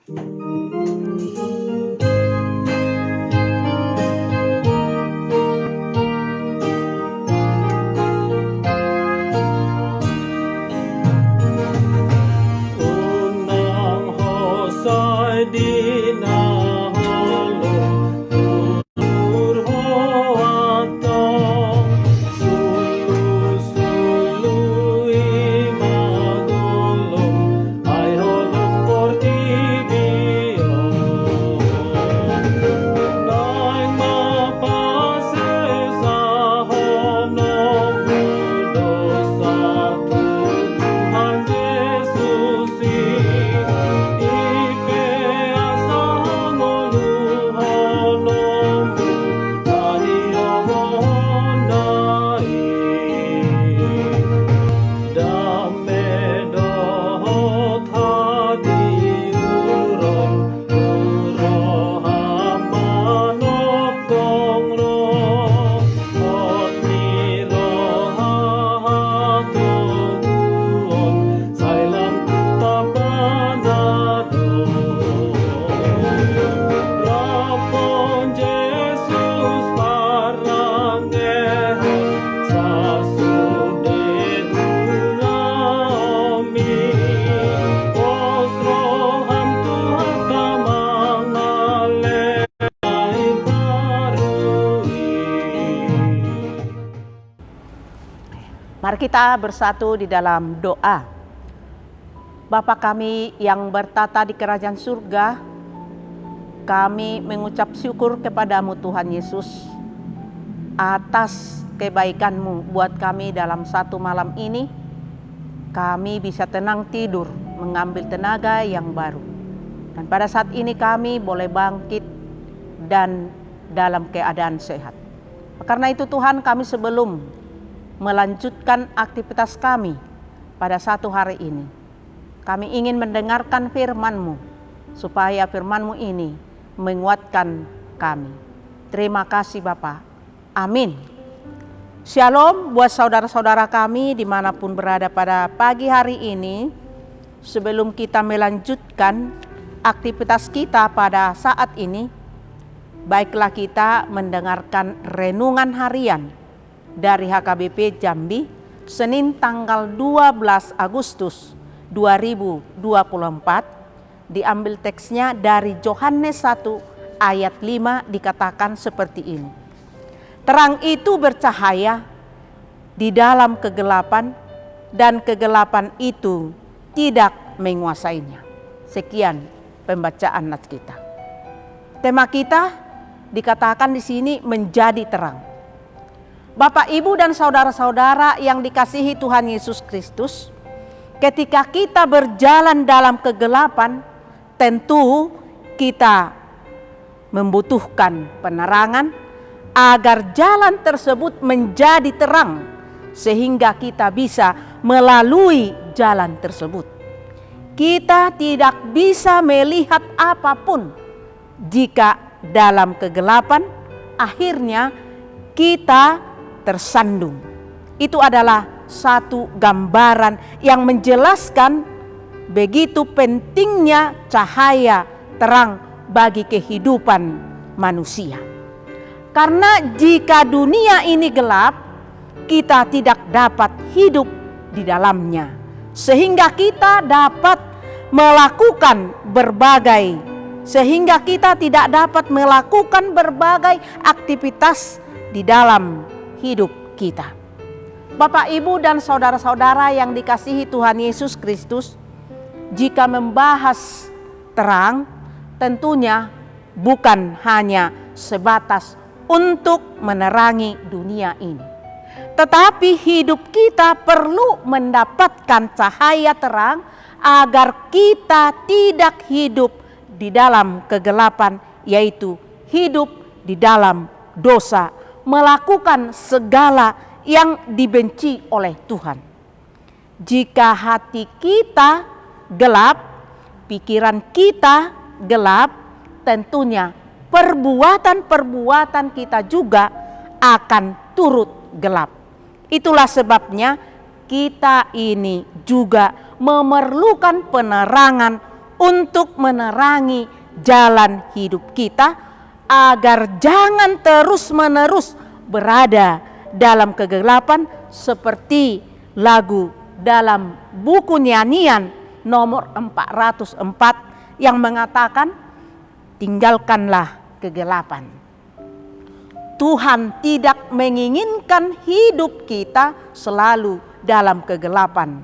Unang hosay di naholo, turhoatong sulu-sului magulong, ay holong portibio. Nang mapase sa honong mundo sa Tuhan Jesus ipeasa ngoluhonom kahiomonai dame dohot hadiuron urohamanok tongro ot nirohahatoguon sailan tabanado Rapon Jesus parangehon sa sudet ulaomi Osrohan Tuhan tamangale ay barui. Mari kita bersatu di dalam doa. Bapa kami yang bertata di kerajaan surga, kami mengucap syukur kepadamu Tuhan Yesus atas kebaikan-Mu buat kami dalam satu malam ini. Kami bisa tenang tidur, mengambil tenaga yang baru. Dan pada saat ini kami boleh bangkit dan dalam keadaan sehat. Karena itu Tuhan, kami sebelum melanjutkan aktivitas kami pada satu hari ini, kami ingin mendengarkan firman-Mu, supaya firman-Mu ini menguatkan kami. Terima kasih Bapa. Amin. Shalom buat saudara-saudara kami dimanapun berada pada pagi hari ini. Sebelum kita melanjutkan aktivitas kita pada saat ini, baiklah kita mendengarkan renungan harian dari HKBP Jambi, Senin tanggal 12 Agustus 2024, diambil teksnya dari Yohanes 1 ayat 5, dikatakan seperti ini. Terang itu bercahaya di dalam kegelapan, dan kegelapan itu tidak menguasainya. Sekian pembacaan nats kita. Tema kita dikatakan di sini menjadi terang. Bapak, Ibu, dan saudara-saudara yang dikasihi Tuhan Yesus Kristus, ketika kita berjalan dalam kegelapan, tentu kita membutuhkan penerangan agar jalan tersebut menjadi terang, sehingga kita bisa melalui jalan tersebut. Kita tidak bisa melihat apapun jika dalam kegelapan, akhirnya kita tersandung. Itu adalah satu gambaran yang menjelaskan begitu pentingnya cahaya terang bagi kehidupan manusia. Karena jika dunia ini gelap, kita tidak dapat hidup di dalamnya, sehingga kita dapat melakukan kita tidak dapat melakukan berbagai aktivitas di dalam hidup kita. Bapak, Ibu, dan saudara-saudara yang dikasihi Tuhan Yesus Kristus, jika membahas terang, tentunya bukan hanya sebatas untuk menerangi dunia ini, tetapi hidup kita perlu mendapatkan cahaya terang agar kita tidak hidup di dalam kegelapan, yaitu hidup di dalam dosa, melakukan segala yang dibenci oleh Tuhan. Jika hati kita gelap, pikiran kita gelap, tentunya perbuatan-perbuatan kita juga akan turut gelap. Itulah sebabnya kita ini juga memerlukan penerangan untuk menerangi jalan hidup kita, agar jangan terus-menerus berada dalam kegelapan, seperti lagu dalam buku nyanyian nomor 404 yang mengatakan, tinggalkanlah kegelapan. Tuhan tidak menginginkan hidup kita selalu dalam kegelapan,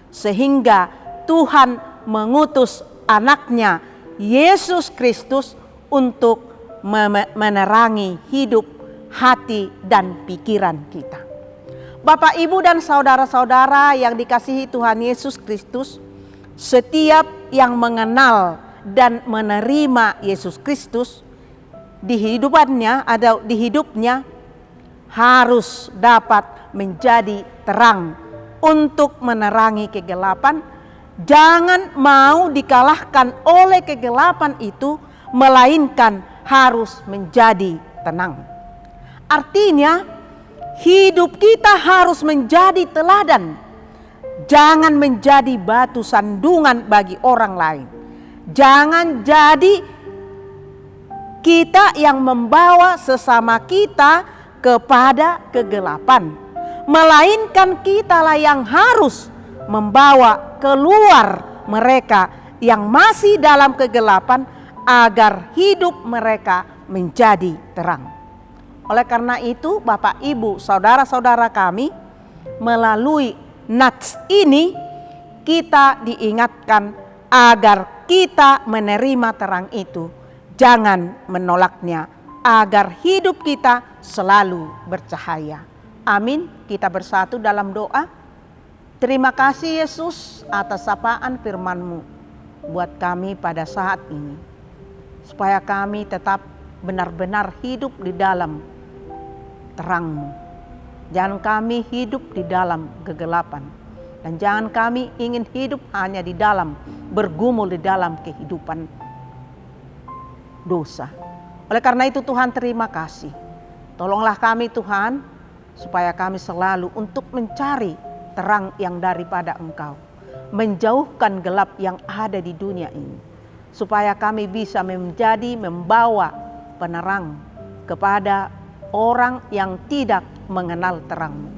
sehingga Tuhan mengutus anaknya Yesus Kristus untuk menerangi hidup, hati, dan pikiran kita. Bapak, Ibu, dan saudara-saudara yang dikasihi Tuhan Yesus Kristus, setiap yang mengenal dan menerima Yesus Kristus di hidupnya harus dapat menjadi terang untuk menerangi kegelapan. Jangan mau dikalahkan oleh kegelapan itu, melainkan harus menjadi tenang. Artinya, hidup kita harus menjadi teladan. Jangan menjadi batu sandungan bagi orang lain. Jangan jadi kita yang membawa sesama kita kepada kegelapan, melainkan kitalah yang harus membawa keluar mereka yang masih dalam kegelapan, agar hidup mereka menjadi terang. Oleh karena itu, Bapak, Ibu, saudara-saudara kami, melalui nats ini kita diingatkan agar kita menerima terang itu, jangan menolaknya, agar hidup kita selalu bercahaya. Amin. Kita bersatu dalam doa. Terima kasih Yesus atas sapaan firman-Mu buat kami pada saat ini, supaya kami tetap benar-benar hidup di dalam terang-Mu. Jangan kami hidup di dalam kegelapan, dan jangan kami ingin hidup hanya di dalam, bergumul di dalam kehidupan dosa. Oleh karena itu Tuhan, terima kasih. Tolonglah kami Tuhan, supaya kami selalu untuk mencari terang yang daripada Engkau, menjauhkan gelap yang ada di dunia ini, supaya kami bisa membawa penerang kepada orang yang tidak mengenal terang-Mu,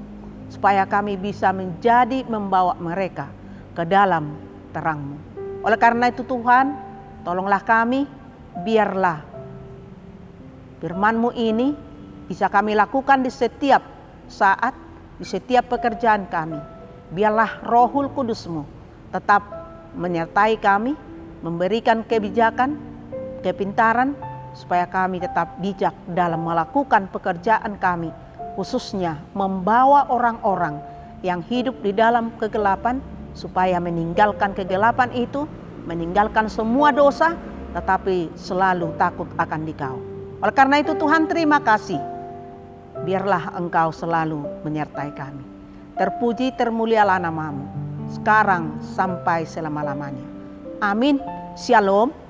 supaya kami bisa membawa mereka ke dalam terang-Mu. Oleh karena itu Tuhan, tolonglah kami, biarlah firman-Mu ini bisa kami lakukan di setiap saat, di setiap pekerjaan kami. Biarlah Rohul Kudus-Mu tetap menyertai kami, memberikan kebijakan, kepintaran, supaya kami tetap bijak dalam melakukan pekerjaan kami, khususnya membawa orang-orang yang hidup di dalam kegelapan, supaya meninggalkan kegelapan itu, meninggalkan semua dosa, tetapi selalu takut akan Dikau. Oleh karena itu Tuhan, terima kasih. Biarlah Engkau selalu menyertai kami. Terpuji termulialah nama-Mu, sekarang sampai selama-lamanya. Amin. Shalom.